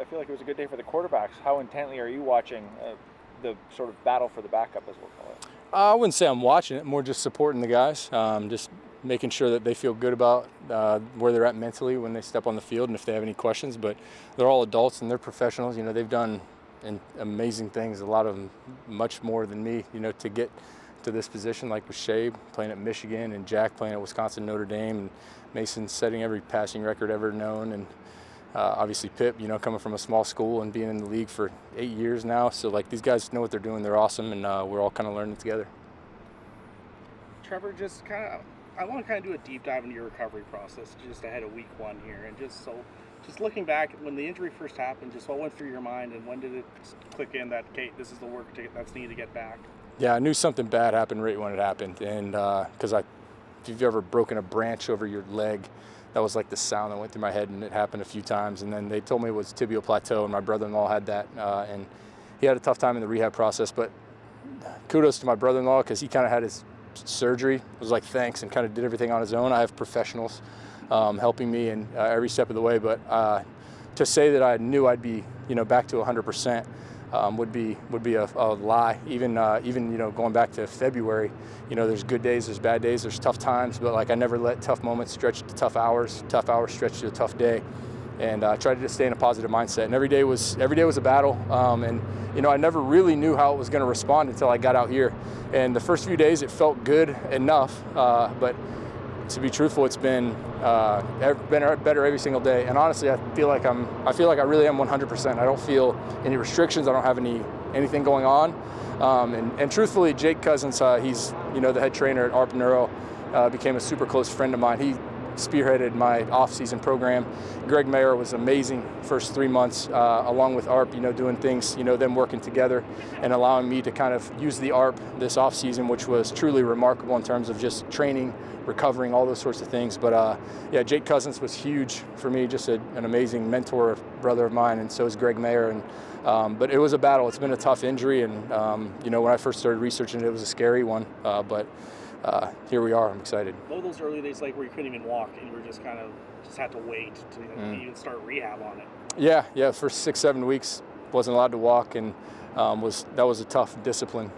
I feel like it was a good day for the quarterbacks. How intently are you watching the sort of battle for the backup, as we'll call it? I wouldn't say I'm watching it, more just supporting the guys, just making sure that they feel good about where they're at mentally when they step on the field and if they have any questions. But they're all adults and they're professionals. You know, they've done amazing things, a lot of them much more than me, you know, to get to this position, like with Shea playing at Michigan and Jack playing at Wisconsin, Notre Dame, and Mason setting every passing record ever known. And obviously Pip, you know, coming from a small school and being in the league for 8 years now. So like these guys know what they're doing. They're awesome, and we're all kind of learning together. Trevor, just I want to kind of do a deep dive into your recovery process just ahead of week 1 here, and just looking back when the injury first happened, just what went through your mind, and when did it click in that, okay, this is the work that's needed to get back? Yeah, I knew something bad happened right when it happened, and because if you've ever broken a branch over your leg, that was like the sound that went through my head, and it happened a few times. And then they told me it was tibial plateau, and my brother-in-law had that, and he had a tough time in the rehab process. But kudos to my brother-in-law, because he kind of had his surgery. It was like thanks, and kind of did everything on his own. I have professionals helping me in every step of the way. But to say that I knew I'd be, you know, back to 100%. Would be a lie. Even you know, going back to February, you know, there's good days, there's bad days, there's tough times, but like I never let tough moments stretch to tough hours stretch to a tough day, and I tried to just stay in a positive mindset. And every day was a battle. And you know, I never really knew how it was going to respond until I got out here. And the first few days it felt good enough, but to be truthful, it's been better every single day. And honestly, I feel like I really am 100%. I don't feel any restrictions. I don't have anything going on. And truthfully, Jake Cousins, he's, you know, the head trainer at ARP Neuro, became a super close friend of mine. He spearheaded my off-season program. Greg Mayer was amazing first 3 months, along with ARP, you know, doing things, you know, them working together and allowing me to kind of use the ARP this off-season, which was truly remarkable in terms of just training, recovering, all those sorts of things. But yeah, Jake Cousins was huge for me, just an amazing mentor, brother of mine, and so is Greg Mayer. And but it was a battle. It's been a tough injury, and you know, when I first started researching it, it was a scary one. But here we are. I'm excited. What were those early days like where you couldn't even walk and you were just had to wait to even start rehab on it? Yeah. For 6-7 weeks, wasn't allowed to walk, and that was a tough discipline.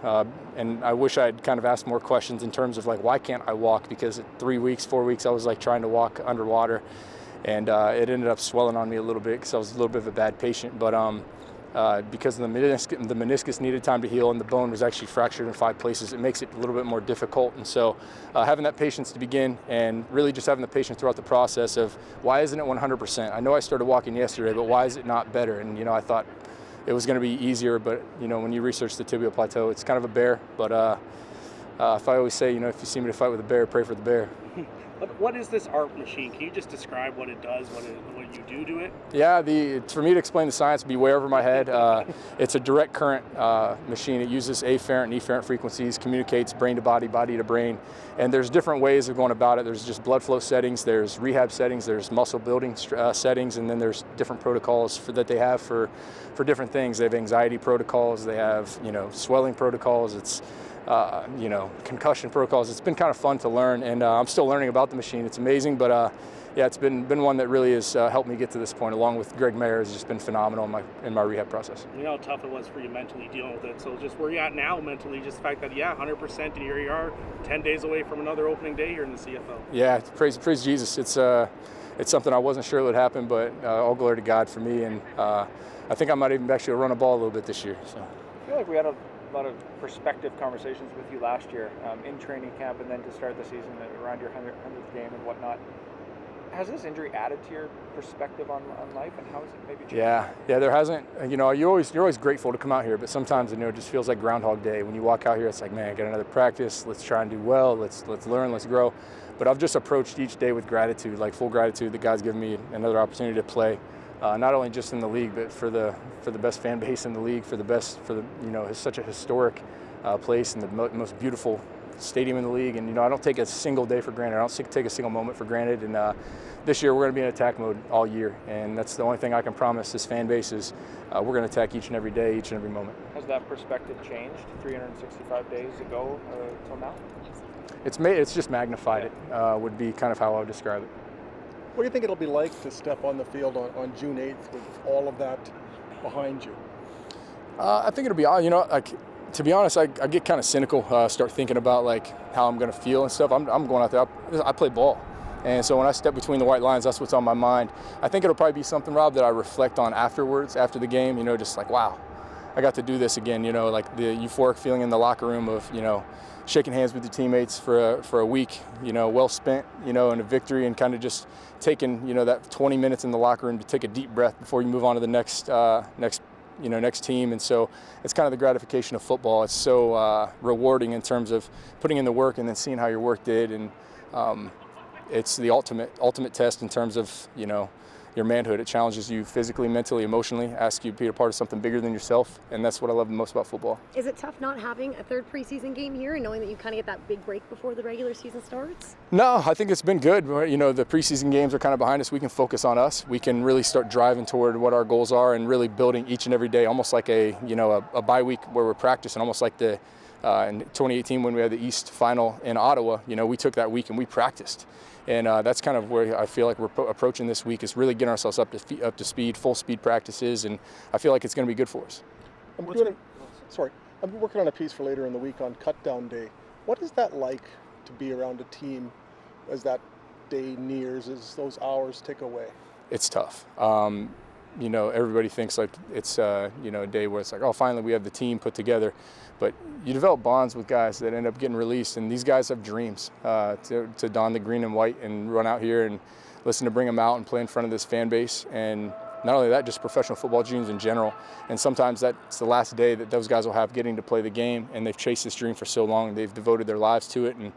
And I wish I'd kind of asked more questions in terms of like, why can't I walk? Because at 3 weeks, 4 weeks, I was like trying to walk underwater, and it ended up swelling on me a little bit because I was a little bit of a bad patient. But because the meniscus needed time to heal and the bone was actually fractured in 5 places, it makes it a little bit more difficult. And so having that patience to begin, and really just having the patience throughout the process of why isn't it 100%? I know I started walking yesterday, but why is it not better? And, you know, I thought it was going to be easier, but, you know, when you research the tibial plateau, it's kind of a bear. But if I always say, you know, if you see me to fight with a bear, pray for the bear. What is this ARP machine? Can you just describe what it does, what you do to it? Yeah, for me to explain the science would be way over my head. It's a direct current machine. It uses afferent and efferent frequencies, communicates brain to body, body to brain, and there's different ways of going about it. There's just blood flow settings, there's rehab settings, there's muscle building settings, and then there's different protocols that they have for different things. They have anxiety protocols, they have, you know, swelling protocols. It's you know, concussion protocols. It's been kind of fun to learn, and I'm still learning about the machine. It's amazing, but yeah, it's been one that really has helped me get to this point, along with Greg Mayer. Has just been phenomenal in my rehab process. You know how tough it was for you mentally dealing with it. So just where you're at now mentally, just the fact that, yeah, 100%, and here you are 10 days away from another opening day here in the CFL. Yeah, praise Jesus. It's something I wasn't sure would happen, but all glory to God for me, and I think I might even actually run a ball a little bit this year. So. I feel like we had a lot of perspective conversations with you last year in training camp, and then to start the season around your 100th game and whatnot. Has this injury added to your perspective on life, and how has it maybe changed? Yeah, there hasn't. You know, you're always grateful to come out here, but sometimes, you know, it just feels like Groundhog Day. When you walk out here, it's like, man, I got another practice. Let's try and do well. Let's learn. Let's grow. But I've just approached each day with gratitude, like full gratitude that God's given me another opportunity to play. Not only just in the league, but for the best fan base in the league, you know, it's such a historic place and the most beautiful stadium in the league. And, you know, I don't take a single day for granted. I don't take a single moment for granted. And this year we're going to be in attack mode all year, and that's the only thing I can promise this fan base is we're going to attack each and every day, each and every moment. Has that perspective changed 365 days ago till now? It's just magnified. Yeah. It would be kind of how I would describe it. What do you think it'll be like to step on the field on June 8th with all of that behind you? I think it'll be, like, to be honest, I get kind of cynical, start thinking about like how I'm going to feel and stuff. I'm going out there, I play ball. And so when I step between the white lines, that's what's on my mind. I think it'll probably be something, Rob, that I reflect on afterwards, after the game, just like, wow, I got to do this again, like the euphoric feeling in the locker room of, shaking hands with your teammates for a week, well spent, in a victory, and kind of just taking, that 20 minutes in the locker room to take a deep breath before you move on to the next team. And so it's kind of the gratification of football. It's so rewarding in terms of putting in the work and then seeing how your work did. And it's the ultimate test in terms of, your manhood. It challenges you physically, mentally, emotionally, asks you to be a part of something bigger than yourself. And that's what I love the most about football. Is it tough not having a third preseason game here and knowing that you kind of get that big break before the regular season starts? No, I think it's been good. The preseason games are kind of behind us. We can focus on us. We can really start driving toward what our goals are and really building each and every day, almost like a bye week where we're practicing, almost like in 2018 when we had the East final in Ottawa. We took that week and we practiced. And that's kind of where I feel like we're approaching this week, is really getting ourselves up to speed, full speed practices, and I feel like it's going to be good for us. I'm working on a piece for later in the week on Cutdown Day. What is that like to be around a team as that day nears, as those hours tick away? It's tough. Everybody thinks like it's a day where it's like, oh, finally we have the team put together. But you develop bonds with guys that end up getting released, and these guys have dreams to don the green and white and run out here and listen to Bring 'Em Out and play in front of this fan base. And not only that, just professional football dreams in general. And sometimes that's the last day that those guys will have getting to play the game, and they've chased this dream for so long. They've devoted their lives to it. And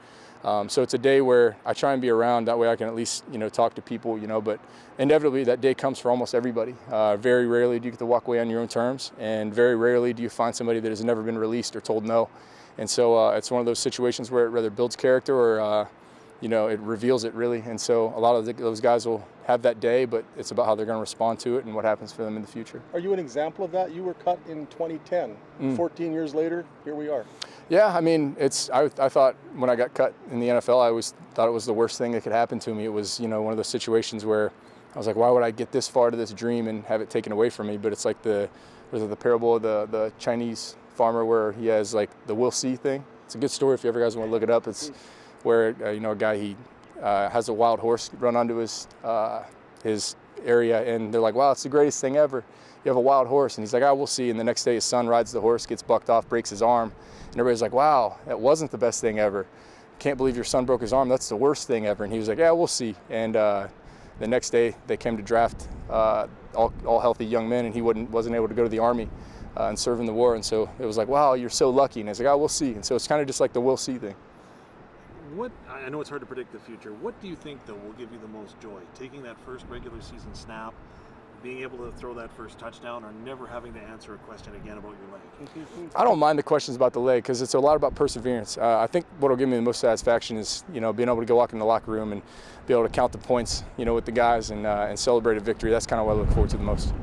so it's a day where I try and be around. That way I can at least, talk to people, but inevitably that day comes for almost everybody. Very rarely do you get to walk away on your own terms, and very rarely do you find somebody that has never been released or told no. And so it's one of those situations where it rather builds character or, it reveals it really. And so a lot of those guys will have that day, but it's about how they're going to respond to it and what happens for them in the future. Are you an example of that? You were cut in 2010. 14 years later, here we are. Yeah, I mean, I thought when I got cut in the NFL, I always thought it was the worst thing that could happen to me. It was, one of those situations where I was like, why would I get this far to this dream and have it taken away from me? But it's like the parable of the Chinese farmer where he has like the we'll see thing. It's a good story if you ever guys want to look it up. It's where, a guy, he has a wild horse run onto his area, and they're like, wow, it's the greatest thing ever. You have a wild horse. And he's like, we'll see. And the next day his son rides the horse, gets bucked off, breaks his arm. And everybody's like, wow, that wasn't the best thing ever. Can't believe your son broke his arm. That's the worst thing ever. And he was like, yeah, we'll see. And the next day they came to draft all healthy young men, and he wasn't able to go to the Army and serve in the war. And so it was like, wow, you're so lucky. And he's like, we'll see. And so it's kind of just like the we'll see thing. I know it's hard to predict the future. What do you think, though, will give you the most joy? Taking that first regular season snap, being able to throw that first touchdown, or never having to answer a question again about your leg? I don't mind the questions about the leg because it's a lot about perseverance. I think what will give me the most satisfaction is, being able to go walk in the locker room and be able to count the points, with the guys and celebrate a victory. That's kind of what I look forward to the most.